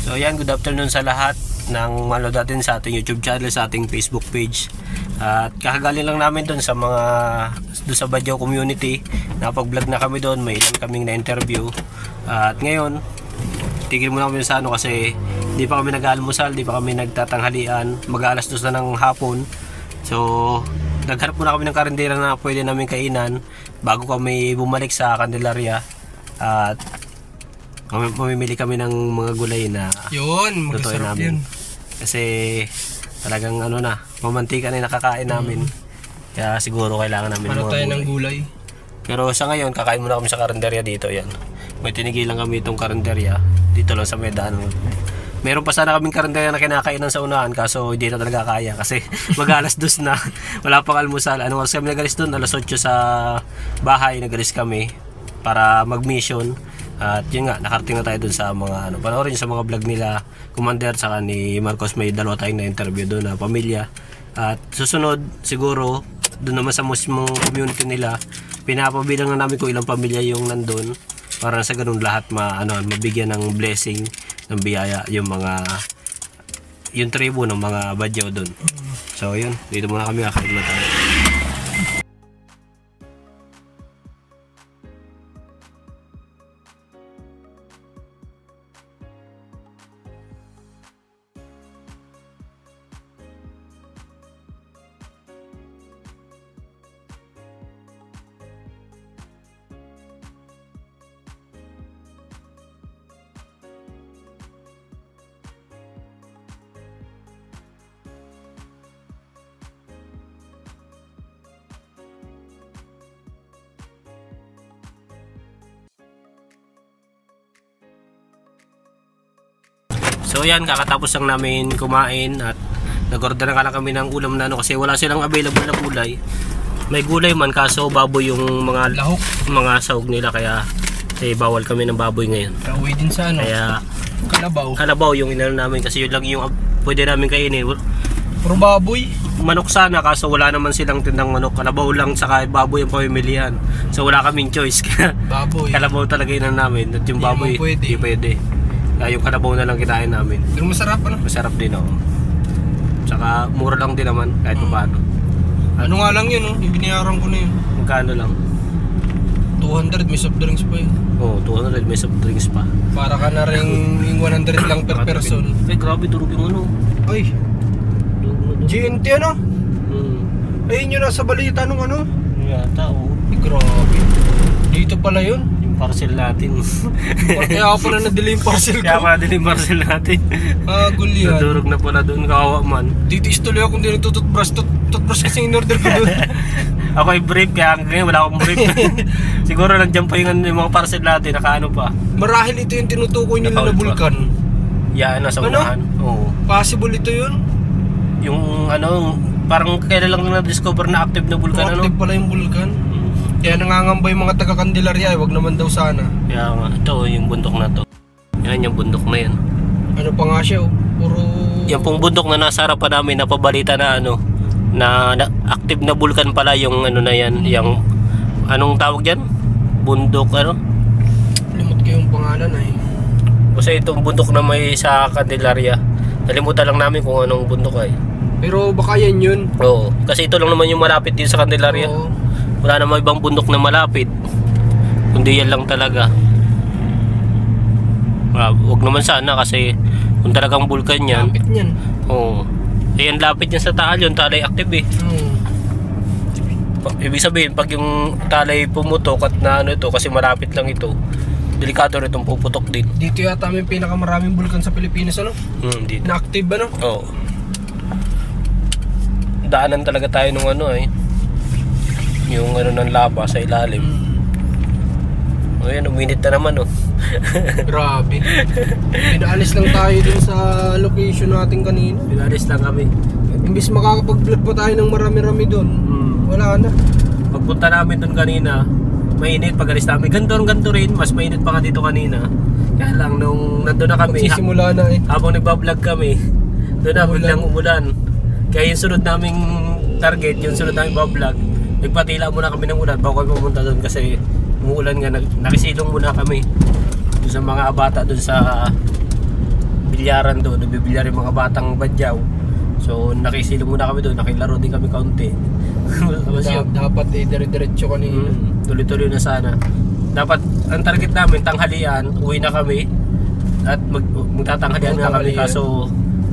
So yan, good afternoon sa lahat ng manood natin sa ating YouTube channel, sa ating Facebook page. At kakagaling lang namin doon sa sa Badyaw community. Napag-vlog na kami doon, may ilan kaming na-interview. At ngayon, tigil muna kami sa ano kasi di pa kami nag-almusal, di pa kami nagtatanghalian. Mag-aalas 2 na ng hapon. So, naghanap muna kami ng karindera na pwede namin kainan bago kami bumalik sa Candelaria. At mamimili kami ng mga gulay na yun, lutuin namin. Yun. Kasi talagang ano na, mamantika na yung nakakain namin. Kaya siguro kailangan namin ano tayo ng gulay. Pero sa ngayon, kakain muna kami sa karinderya dito. Yan. May tinigilan kami itong karinderya. Dito lang sa Medan. Meron pa sana kaming karinderya na kinakainan sa unahan. Kaso hindi na talaga kaya. Kasi mag-alas 2 na. Wala pang almusal. Anong oras kami nagalis doon? Alas 8 sa bahay. Nagalis kami para mag-mission. At yun nga, nakarating na tayo dun sa mga panoorin sa mga vlog nila Commander saka ni Marcos. May dalawa tayong na-interview doon na pamilya. At susunod siguro doon naman sa mismong community nila, pinapabilang na namin kung ilang pamilya yung nandun para sa ganun lahat mabigyan ng blessing, ng biyaya yung tribo ng mga Badyaw doon. So yun, dito muna kami, kakain na tayo. So yan, kakatapos lang namin kumain at nag-order na lang kami ng ulam na kasi wala silang available na gulay. May gulay man kaso baboy yung mga lahok, mga sahog nila, kaya bawal kami ng baboy ngayon. Kauwi din sa kaya kalabaw yung inano namin kasi yun lang yung pwede namin kainin. Puro baboy. Manok sana kaso wala naman silang tindang manok. Kalabaw lang saka baboy ang pamimilihan. So wala kaming choice. Baboy. Kalabaw talaga yun namin. At yung baboy hindi pwede. Kaya yung kalabaw na lang kinain namin. Pero masarap Masarap din Tsaka mura lang din naman kahit paano. Ano nga lang yun yung binayaran ko na yun. Magkano lang? 200, may soft drinks pa yun. 200 may soft drinks pa. Para ka na rin 100 lang per person. Grabe durog yung Ay, GNT ayun yun nasa balita nung yata grabe. Dito pala yun. Parcel natin. Kaya ako pala nadali yung parcel ko. Kaya pala nadali yung parcel natin. Gulyan. Nadurog na pala doon, kawawa man. Titiis tuloy akong din tututbrush kasi in-order ko doon. Ako ay brief, kaya ngayon wala akong brief. Siguro nandiyan pa yung mga parcel natin, nakaano pa. Marahil ito yung tinutukoy nila na bulkan. Yan, nasa unahan. Oo. Possible ito yun? Yung parang kailan lang na-discover na active na bulkan. Active pala yung bulkan. Kaya nangangamba yung mga taga-Candelaria, wag naman daw sana. Kaya nga, ito yung bundok na to. Yan yung bundok na yan. Ano pa nga siya, puro... Yung pong bundok na nasa harapan namin, napabalita na na active na bulkan pala yung na yan. Yung, anong tawag dyan? Bundok Limot ko yung pangalan Kasi itong bundok na may sa Candelaria. Nalimutan lang namin kung anong bundok Pero baka yan yun. Oo, kasi ito lang naman yung malapit din sa Candelaria. Oo. Wala namang ibang bundok na malapit. Kundi yan lang talaga. Huwag naman sana kasi kung talagang bulkan yan. Lapit niyan. Oo. Yan lapit yan sa Taal, yung talay active Ibig sabihin pag yung talay pumutok at na ito kasi malapit lang ito, delikado rin itong puputok din. Dito yata may pinakamaraming bulkan sa Pilipinas dito. Na active Oo. Daanan talaga tayo nung yung ng lava sa ilalim. Ayan, uminit na naman Grabe. Pinaalis lang tayo dun sa location natin kanina. Pinaalis lang kami. Imbis makakapag-vlog pa tayo ng marami-rami dun, wala na. Pagpunta namin dun kanina, mainit. Pag-alis namin, ganto rin. Mas mainit pa nga dito kanina. Kaya lang nung nandun na kami, magsisimula na habang nagbablog kami, doon na biglang umulan. Kaya yung sunod naming target, yung sunod naming bablog, nagpatila muna kami ng ulan bago kami pumunta doon kasi umuulan nga. Nakisilong muna kami doon sa mga bata doon sa bilyaran doon, nabibilyar yung mga batang badyaw. So nakisilo muna kami doon, nakilaro din kami kaunti. Tapos Dapat dire-diretso kanina. tuloy-tuloy na sana. Dapat ang target namin tanghalian, uwi na kami at magtatanghalian na kami, kaso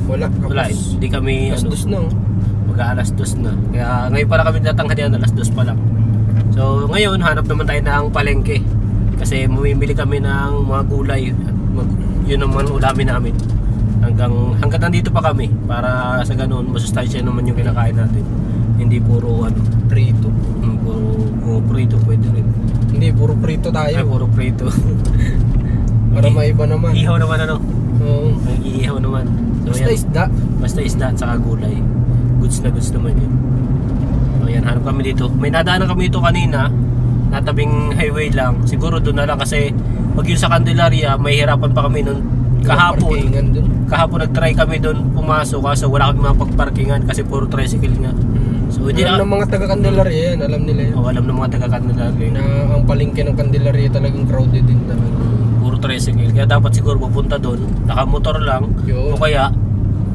wala, hindi kami Alas 2 na. mag-aalas 2 na. Kaya ngayon pala kami tatanghalian, alas 2 pa lang. So ngayon hanap naman tayo ng palengke kasi mamimili kami ng mga gulay at yun naman ulamin namin. Hanggang nandito pa kami para sa ganun masustansya naman yung kinakain natin. Hindi puro Prito. puro prito pwede rin. Hindi, puro prito tayo. Ay, puro prito. Para maiba naman. Ihaw naman Oo. Ihaw naman. So, Basta yan. isda. Basta isda at saka gulay. Goods na goods naman yun. So yan, hanap kami dito. May nadaanan kami dito kanina. Natabing highway lang. Siguro doon na lang kasi pag yun sa Candelaria, may hirapan pa kami noon. Kahapon nag-try kami doon pumasok kaso wala kami mapagparkingan kasi puro tricycle nga. So hindi alam ng mga taga Candelaria yan, alam nila yan. Alam ng mga taga Candelaria na ang palengke ng Candelaria talagang crowded din talaga. Puro tricycle. Kaya dapat siguro pupunta doon, nakamotor lang o kaya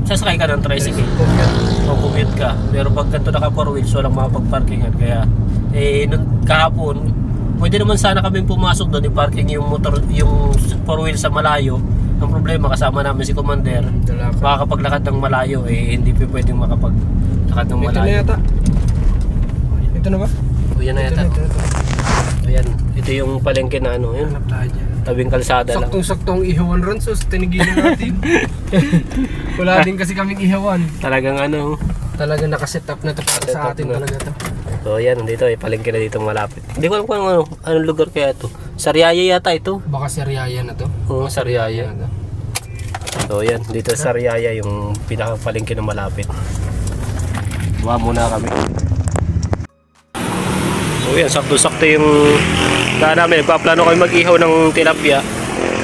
sasakay ka ng tricycle o commute ka. Pero pag ganito naka 4 wheels walang mapagparkingan. Kaya nung kahapon pwede naman sana kami pumasok doon i-parking yung motor, yung 4 wheels sa malayo. Ang problema kasama namin si Commander, makakapaglakad ng malayo hindi pwedeng makapaglakad ng malayo. Ito na yata. Ito na ba? O yan na yata. Ayan, ito yung palengke na yun. Hanap tayo dyan. Tabing kalsada lang. Saktong-saktong ihawan ron, so tinigilan natin. Wala din kasi kaming ihawan. Talagang Talagang nakaset up na ito para sa atin talaga to. So yan, dito palengke na dito malapit. Hindi ko alam kung anong lugar kaya ito. Sariaya yata ito. Baka Sariaya na to. Oo, Sariaya. So yan, dito sa Sariaya yung pinaka-palengke na malapit. Buha muna kami. So yan, sakto-sakto yung daan namin. Nagpaplano kami mag-ihaw ng tilapia.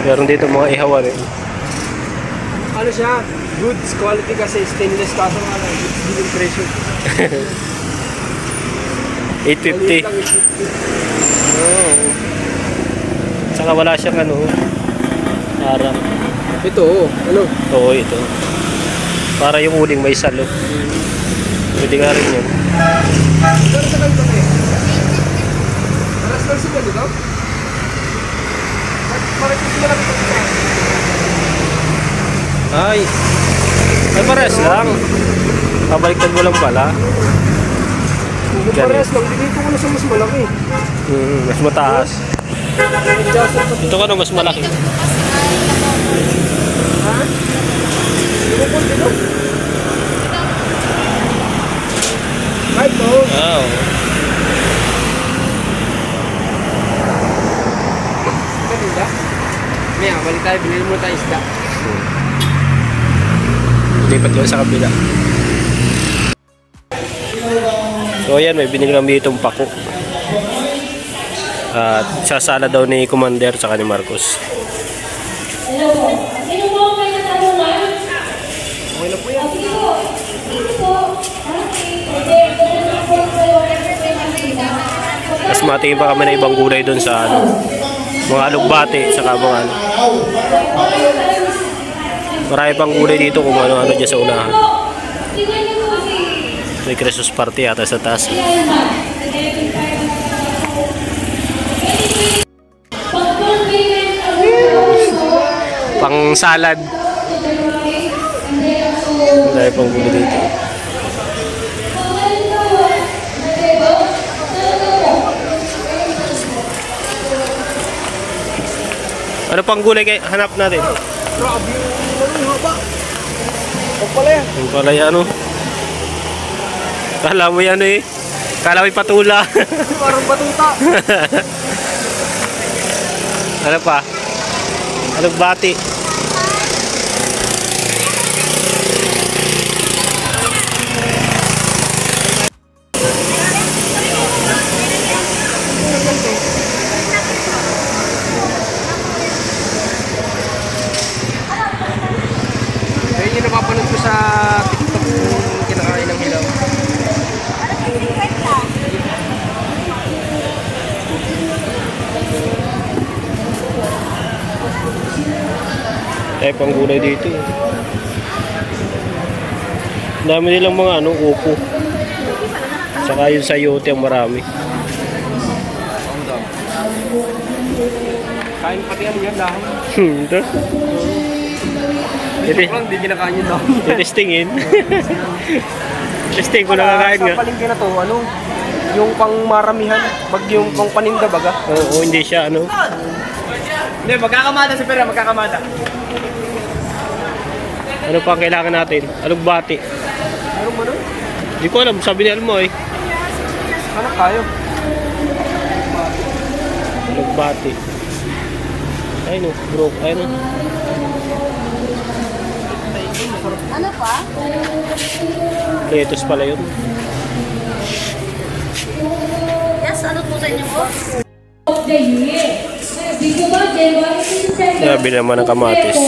Meron dito mga ihawan Ano siya? Goods quality kasi stainless kaso nga lang. Goods din presyo. 850. Oh. Saka wala siyang parang ito oo, ito para yung uling may salo. Pwede nga rin yun. Pero sa kayo ba Aras sila dito? Parang sila lang ito. Ay pares lang. Pabaliktad mo lang pala. Pares lang, bigay ko na sa mas malaki. Mas mataas. Ito ka mas malaki. Ha? Lumupon dito? Ay, ito. Wow. Isda? Maya, balik tayo, bilhin mo tayo isda. Lipat ko sa kabila. So ayan, may binili kami itong pako. At sasala daw ni Commander tsaka ni Marcos. Hello po. Sino po ang may natanungan? Okay na po yan. Sige po. Mas matingin pa kami na ibang gulay doon sa mga alugbati tsaka mga marami pang gulay dito kung ano dyan sa unahan. May Christmas party ata sa taas. Pang salad. Marami pang gulay dito. Ano pang gulay hanap natin? Grabe yung haba. Pagpalaya. Yung palaya Kala mo yan Kala mo'y patula. Parang batuta. Ano pa? Alugbati. Ayun yung napapanood ko sa TikTok yung kinakain ng hilaw. pang gulay dito. Dami nilang mga upo. Saka yung sayote ang marami. Kain pati yan dahon. Ito. Hindi kinakain yun dahon. Testingin. Testing ko nakakain nga. Sa palengke na to, yung pang maramihan, pag yung pang paninda baga. Oo, hindi siya Hindi, magkakamada si Pera, magkakamada. Ano pa ang kailangan natin? Alugbati. Meron mo nun? Hindi ko alam, sabi ni Almo eh. Anak kayo. Alugbati. Ay no, bro, ay no. Ano pa? Lettuce pala yun. Yes, ano po sa inyo po? Of the year. Dito ba, January 27? Sabi naman ng kamatis.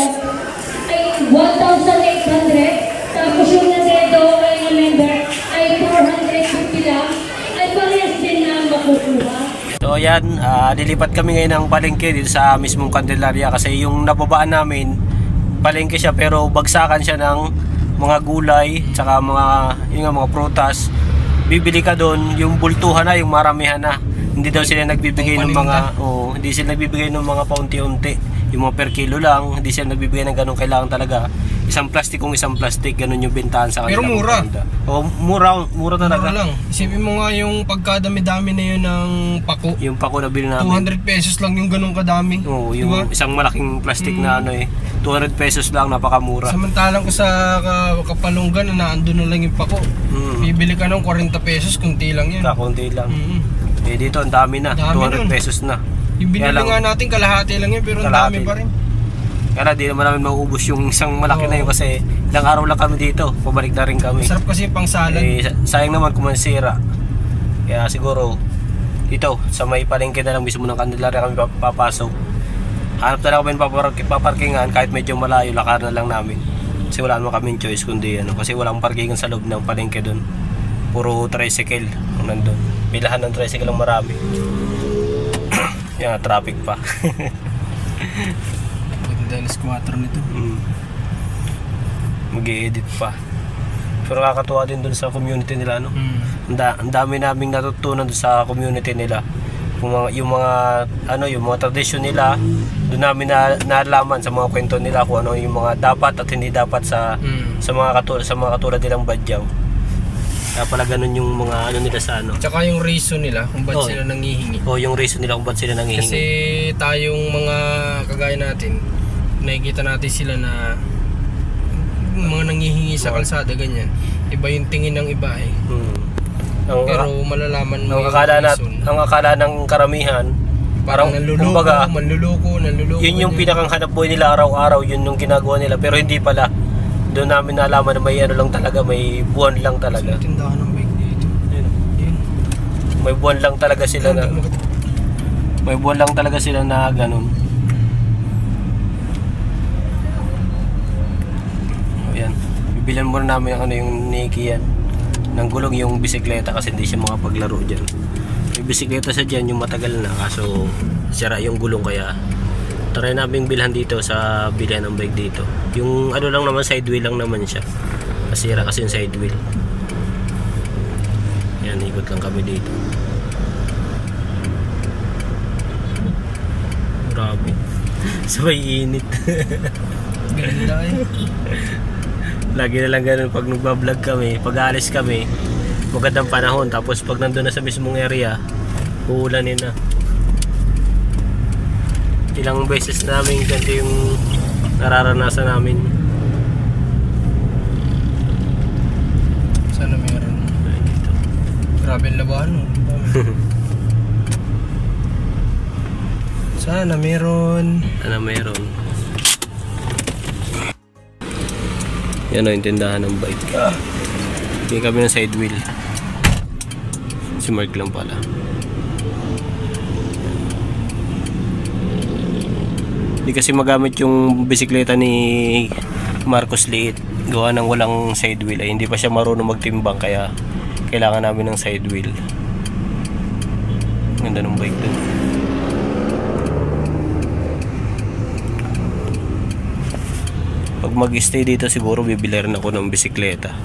Ay 1,800. Tapos yung nadedo ay na member ay 450 lang. Ay parehas din na makukuha. So yan, nilipat kami ngayon ng palengke dito sa mismong Candelaria kasi yung nababaan namin, palengke siya pero bagsakan siya ng mga gulay, tsaka mga prutas. Bibili ka doon, yung bultuhan na, yung maramihan na. Hindi daw sila nagbibigay ng mga, hindi sila nagbibigay ng mga paunti-unti. Yung mga per kilo lang, hindi sila nagbibigay ng ganun, kailangan talaga. Isang plastic, ganun yung bentahan sa kanila. Pero mura. Mura talaga. Mura lang. Isipin mo nga yung pagkadami-dami na yun ng pako. Yung pako na bilhin namin. 200 pesos lang yung ganun kadami. Oo, yung isang malaking plastic na 200 pesos lang, napakamura. Samantalang ko sa Kapalunggan na naandun na lang yung pako. Bibili ka ng 40 pesos, kunti lang yan. Kakunti lang. Eh dito ang dami na, 200 pesos na. Yung binili nga natin kalahati lang yun, pero ang dami pa rin. Kaya di naman namin mauubos yung isang malaki na yun kasi ilang araw lang kami dito, pabalik na rin kami. Sarap kasi pang salad. Sayang naman kung mansira. Kaya siguro dito sa may palengke na lang mismo ng Candelaria kami papasok. Hanap talaga kami paparkingan kahit medyo malayo, lakar na lang namin. Kasi wala naman kaming choice kundi kasi walang parkingan sa loob ng palengke doon. Puro tricycle ang nandun. Pilahan ng tricycle ang marami. Yan, traffic pa. Dahil squatter nito. Mag-i-edit pa. Pero nakakatuwa din dun sa community nila, no? Ang dami naming natutunan dun sa community nila. Yung mga tradisyon nila, doon namin nalaman sa mga kwento nila kung ano yung mga dapat at hindi dapat sa mga katulad nilang Badyaw. Kaya pala ganun yung mga nila sa Tsaka yung reason nila kung ba't sila nangihingi. Yung reason nila kung ba't sila nangihingi. Kasi tayong mga kagaya natin, nakikita natin sila na mga nangihingi sa kalsada ganyan. Iba yung tingin ng iba eh. Pero malalaman mo ang akala ng karamihan parang manluloko. Yun yung pinakang hanap buhay nila araw-araw, yun yung ginagawa nila, pero hindi pala. Doon namin nalaman na may lang talaga, may buwan lang talaga. Tindahan ng bike dito. Yun. May buwan lang talaga sila na ganun. Ayan. Bibilan muna namin yung Nike yan. Nang gulong yung bisikleta kasi hindi siya makapaglaro dyan. Yung bisikleta sa dyan yung matagal na kaso sira yung gulong kaya try namin bilhan dito sa bilihan ng bike dito. Yung lang naman, side wheel lang naman siya. Nasira kasi yung side wheel. Yan, ikot lang kami dito. Grabe. Sabay init. Ganda eh. Lagi na lang ganun pag nagbablog kami, pag aalis kami, magandang panahon. Tapos pag nandun na sa mismong area, uulanin na. Ilang beses namin ganito yung nararanasan namin. Sana meron. Grabe ang labahan mo. Sana meron. Yan yung tindahan ng bike. Hindi kami ng side wheel. Si Mark lang pala. Hindi kasi magamit yung bisikleta ni Marcos Liit. Gawa ng walang side wheel. Ay, hindi pa siya marunong magtimbang kaya kailangan namin ng side wheel. Ganda ng bike dun. pag mag-stay dito siguro bibili rin ako ng bisikleta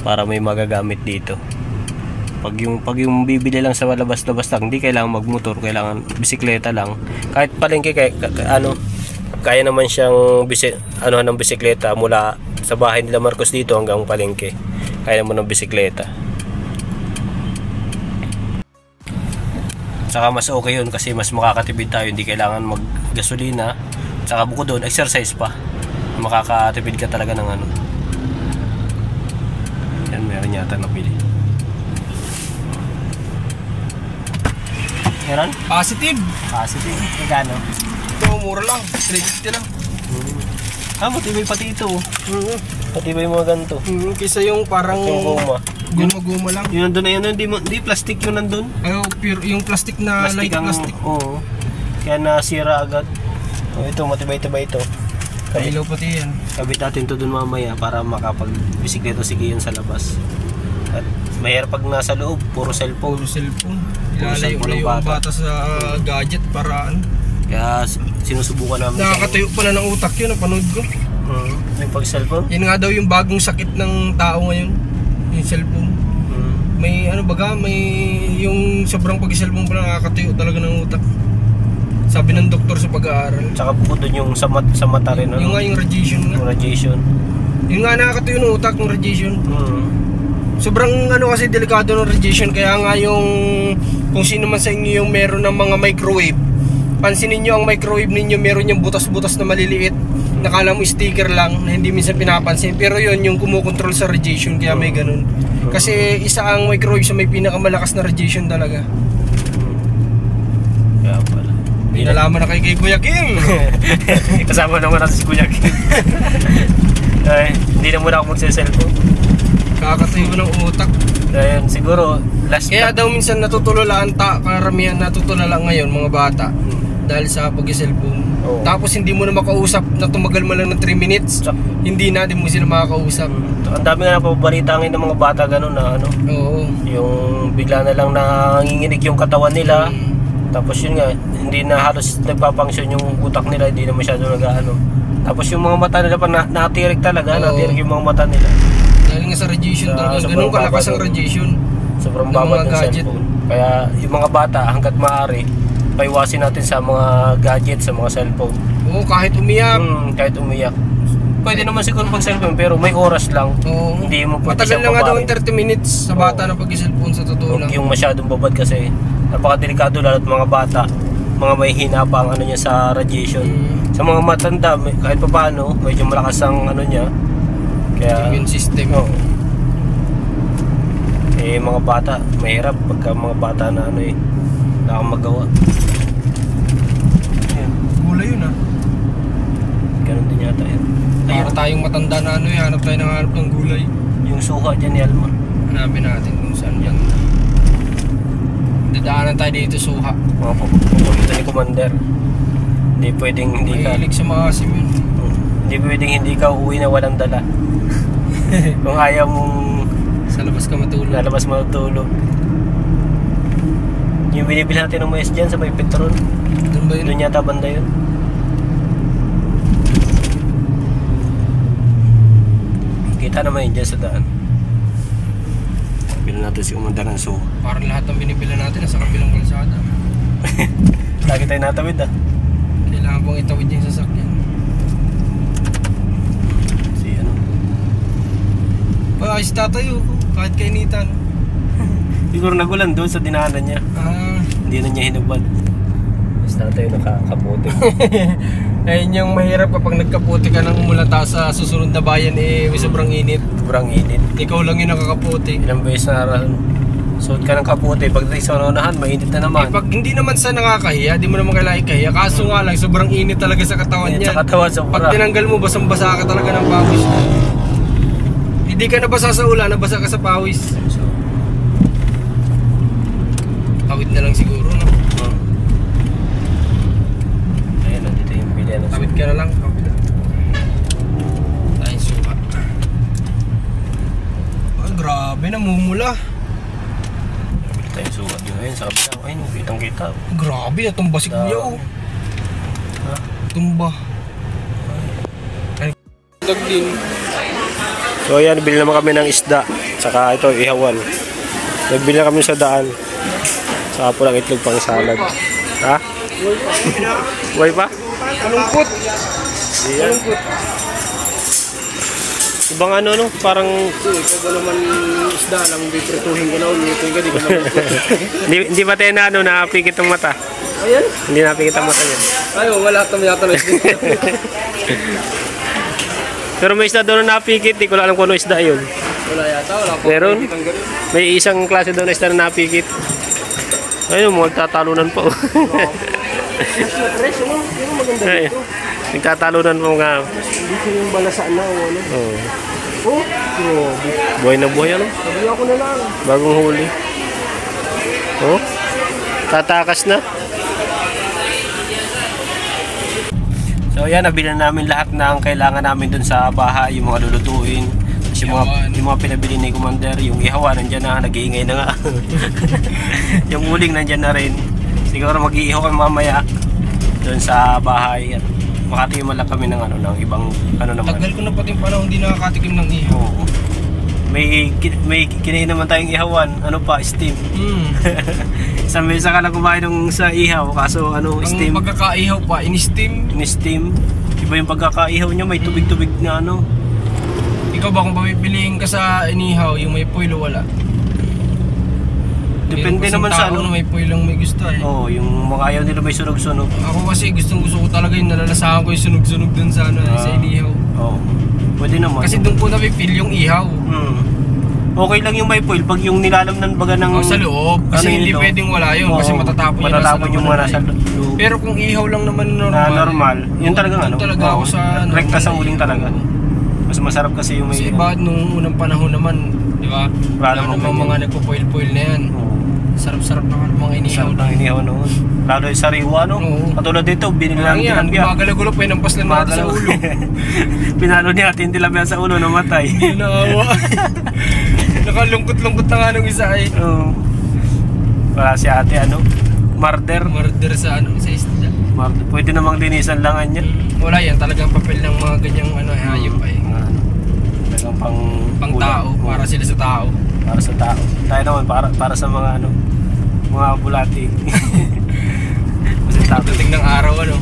para may magagamit dito. Pag yung bibili lang sa labas-labas lang, hindi kailangan magmotor, kailangan bisikleta lang. Kahit palengke kaya naman siyang ng bisikleta mula sa bahay nila Marcos dito hanggang palengke. Kaya naman ng bisikleta. Saka mas okay yun kasi mas makakatipid tayo, hindi kailangan maggasolina. Saka bukod doon, exercise pa. Makakatipid ka talaga ng ano. Yan, meron yata napili. Meron? Positive. Positive. Magkano? Ito, mura lang. 350 lang. Matibay pati ito. Matibay mga ganito. Kisa yung parang guma-guma lang. Yung nandun na yun, hindi plastic yung nandun. Ay, pure, yung plastic na light plastic. Oo. Kaya nasira agad. Ito, matibay-tibay ito. Kailaw pati yan. Kabit natin ito dun mamaya para makapag-bisikleta sige yan sa labas. At mahirap pag nasa loob, puro cellphone. Ilalayo na yung bata sa gadget para ano. Kaya sinusubukan namin. Nakakatayo pala ng utak yun, napanood ko. May pag-cellphone? Yan nga daw yung bagong sakit ng tao ngayon. Yung cellphone. May may yung sobrang pag-cellphone pala nakakatayo talaga ng utak. Sabi ng doktor sa pag-aaral. Tsaka bukod dun yung sa mata rin. Yung nga yung radiation nga. Yung nga nakakatayo ng utak ng radiation. Sobrang kasi delikado ng radiation. Kaya nga yung kung sino man sa inyo yung meron ng mga microwave, pansinin nyo ang microwave ninyo, meron yung butas-butas na maliliit. Nakala mo sticker lang na hindi minsan pinapansin. Pero yun yung kumukontrol sa radiation, kaya may ganun. Kasi isa ang microwave sa may pinakamalakas na radiation talaga. Kaya pala. May nalaman na kay Kuya Kim. Kasama naman natin si Kuya Kim. Ay, hindi na muna ako magse-cellphone. Kakatayo ng utak. Ayan, siguro Kaya daw minsan natutulala karamihan natutulala ngayon mga bata dahil sa pag-cellphone. Tapos hindi mo na makausap na tumagal mo lang ng 3 minutes. Hindi mo sila makakausap. Ang dami nga napapabalita ngayon ng mga bata ganun na Oo. yung bigla na lang nanginginig yung katawan nila. Tapos yun nga, hindi na halos nagpapangsyon yung utak nila, hindi na masyado nag-ano. Tapos yung mga mata nila pa natirik talaga, natirik yung mga mata nila. Dahil nga sa radiation talaga, ganun kalakas ang radiation. Sobrang baba ng cellphone. Kaya yung mga bata, hanggat maaari, paiwasin natin sa mga gadget, sa mga cellphone. Oo, kahit umiyak. Kahit umiyak. Pwede naman siguro pag cellphone, pero may oras lang. Oo. Hindi mo pwede matagal na nga daw 30 minutes sa bata na pag-cellphone sa totoo lang. Yung masyadong babad kasi napakadelikado lalo't mga bata, mga may hina pa ang niya sa radiation. Sa mga matanda, kahit pa paano, medyo malakas ang niya. Kaya immune system. Mga bata, mahirap pagka mga bata na wala kang magawa. Gulay yun Ganun din yata yun. Para tayong matanda na hanap tayo ng gulay. Yung suha dyan ni Alma. Hanapin natin kung saan yan. Dadaanan tayo dito suha. Mga pupunta ni Commander. Hindi pwedeng hindi ka. Mahilig sa maasim yun. Hindi pwedeng hindi ka uuwi na walang dala. Kung ayaw mong sa labas ka matulog. Lalabas matulog. Yung binibili natin ng mais dyan sa may petrol. Doon ba yun? Doon yata banda yun. Kita naman yun dyan sa daan. Bili natin si Commander ng suha. Parang lahat ng binibili natin nasa kabilang kalsada. Lagi tayo natawid Kailangan pong itawid yung sasakyan. Ayos tatayo ko, kahit kainitan. Siguro nagulan doon sa dinaanan niya. Hindi na niya hinubad. Ayos tatayo nakakaputi. Ayun yung mahirap kapag nagkaputi ka nang umulata sa susunod na bayan may sobrang init. Sobrang init. Ikaw lang yung nakakaputi. Ilang beses na suot ka ng kaputi. Pagdating sa unahan, mainit na naman. Pag hindi naman sa nakakahiya, di mo naman kailangan ikahiya. Kaso nga lang, sobrang init talaga sa katawan niya. Sa katawan, sobra. Pag tinanggal mo, basang-basa ka talaga ng pawis. Hindi ka nabasa sa ulan, nabasa ka sa pawis. Tawid na lang siguro, no? Ayun, nandito yung bilya ng tawid ka na lang. Tayo suka. Grabe, namumula. Nabili tayong suka din ngayon sa kabila. Ayun, kitang-kita. Grabe, natumba si Kuya, Tumba. dagdag din. So ayan, bili naman kami ng isda. Saka ito, ihawan. Nagbili na kami sa daan. Saka po lang itlog pang salad. Ha? Buhay pa? Malungkot. Ayan. Ibang ano no? Parang... Ikaw ba naman isda lang, biprituhin ko na ulit. Ikaw di ka malungkot. hindi ba tayo na ano, napikit ang mata? Ayan. Hindi napikit ang mata niya. Ayaw, wala kami yata na isda. Pero may isda doon na napikit, di ko alam kung ano isda yun. Wala yata, wala pa. Meron? May isang klase doon na isda na napikit. Ayun, magtatalunan po. Presyo mo, pero maganda Ay, dito. nagtatalunan po nga. Dito yung balasaan na o ano. Oh. Oh, grabe. Buhay na buhay ano? Sabi ako na lang. Bagong huli. Oh. Tatakas na. So yan, nabilan namin lahat ng kailangan namin dun sa bahay, yung mga lulutuin. Kasi yung mga pinabili ni Commander, yung ihawa nandyan na, nag-iingay na nga. Yung uling nandyan na rin. Siguro mag-iihaw kami mamaya dun sa bahay. At makatikim lang kami ng ano, ng ibang ano naman. Tagal ko na pati panahon hindi nakakatikim ng ihaw. Oo. May kinain naman tayong ihawan, ano pa, steam. Isang mesa ka lang kumain ng sa ihaw, kaso ano, Ang steam. pagkakaihaw pa, in-steam. Steam. Iba yung pagkakaihaw nyo, may tubig-tubig na ano. Ikaw ba kung pipiliin ka sa inihaw, yung may foil o wala? Depende Meron naman kasing sa tao ano. na may foil lang may gusto eh. Oo, yung mga ayaw nila may sunog-sunog. Ako kasi gusto ko talaga yung nalalasahan ko yung sunog-sunog dun sa ano, sa inihaw. Oo. Pwede naman. Kasi doon ko na-feel yung ihaw. Okay lang yung may foil pag yung nilalamnan baga ng... O sa loob, kasi ano hindi yun, pwedeng wala yun kasi Oo, matatapon matatapon yung mga nasa loob. Pero kung ihaw lang naman Na normal, yun talagang ano. Yun talaga ako sa normal rekta sa na uling ihaw. talaga. Mas masarap kasi yung may... Kasi iba nung unang panahon naman, di ba? Wala Wala namang namang ganyan. mga nagpo-foil-foil na yan. Oo. Sarap-sarap naman mga inihaw. Sarap ng inihaw noon. Lalo yung sariwa, no? Oo. Katulad dito, binili Lang namin yan, tilapia. gumagalagulo pa yun ang paslan natin sa ulo. Pinalo niya atin tilapia sa ulo, namatay. Naawa. Nakalungkot-lungkot na nga nung isa eh. Oo. Wala si ate, ano? Marder. Murder sa ano, sa isda. Marder. Pwede namang linisan langan niya. Wala yan, talagang papel ng mga ganyang ano, hayop eh. Talagang Pang tao, Oo. para sila sa tao. Para sa tao. Tayo naman, para sa mga ano, mga bulati. Kasi tao. Pagdating ng araw ano.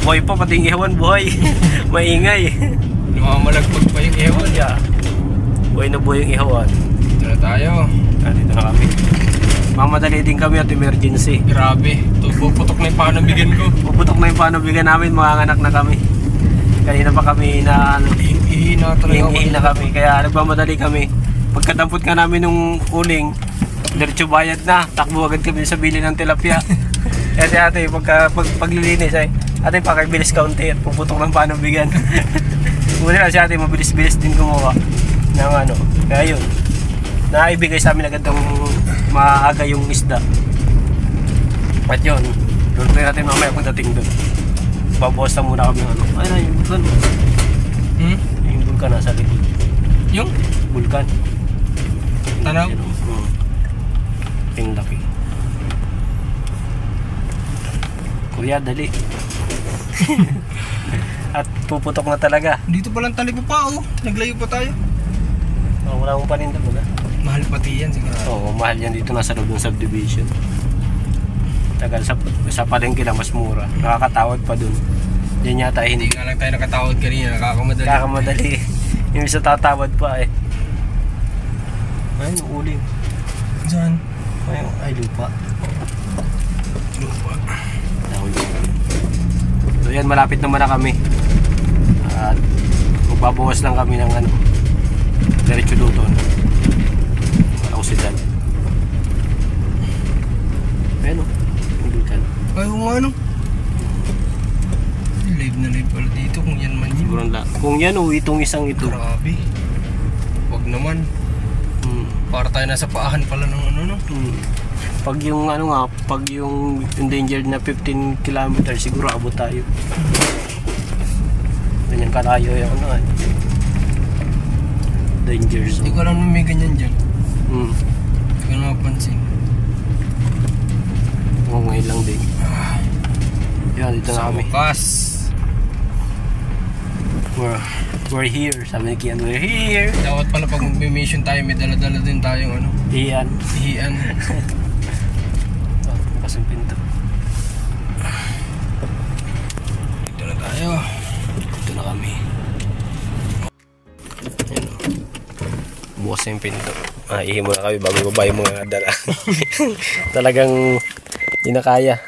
Buhay pa, pati yung ihawan, buhay. Maingay. Lumamalagpag pa yung ewan. Yeah. Buhay na buhay yung ihawan. Dito na tayo. Dito na kami. Mamadali din kami at emergency. Grabe. Puputok na yung panabigan ko. Puputok na yung panabigan namin, mga anak na kami. Kanina pa kami na ano, Ihina talaga ako. hihina kami, kaya nagmamadali kami. Pagkadampot ka namin nung uling, diretso bayad na, takbo agad kami sa bili ng tilapia. Ate, paglilinis ay, ate pakibilis kaunti at puputok ng panabigan. Muna lang si ate, mabilis-bilis din gumawa ng ano, kaya yun. Naibigay sa amin agad ng maaga yung isda. At yun, doon natin mamaya pagdating doon. Babawas lang muna kami ng ano. Ay na, yung vulkan. Yung vulkan nasa likod. Yung? Vulkan. Tanaw? Yung laki. Kuya, dali. At puputok na talaga. Dito palang tali pa oh. Naglayo pa tayo. Oh, wala akong paninda mo na. Mahal pati yan siguro. Oo, mahal yan dito nasa loob ng subdivision. Tagal sa palengke lang mas mura. Nakakatawad pa dun. Diyan yata Hindi hindi nga lang tayo nakatawad kanina. Nakakamadali. kakamadali. Yung isa tatawad pa eh. Ayun, uling. Saan? Ayun, ay lupa. Lupa. So yan, malapit naman na kami. At magbabawas lang kami ng ano, diretso Luton. Malausidan. Ayun o, Luton. Ay, kung ano? Live na live pala dito kung yan man yun. Siguro kung yan o itong isang ito. Grabe. Wag naman. Para tayo nasa paahan pala ng ano no? Pag yung ano nga, pag yung endangered na 15 kilometers, siguro abot tayo. Ganyan kalayo yung ano eh. Danger Hindi zone. ko alam na may ganyan dyan. Hindi ko napansin. Oo, ngayon lang din. Yan, dito na kami. Bukas. We're here. Sabi ni Kian, we're here. Dapat pala pag mag-mission tayo, may dala-dala din tayong ano. Iyan. Ihian. Oh, bukas yung pinto. Dito na tayo. Dito na kami. Ayan. Bukas yung pinto. Ihi muna kami bago baba yung mga dala. Talagang hindi na kaya.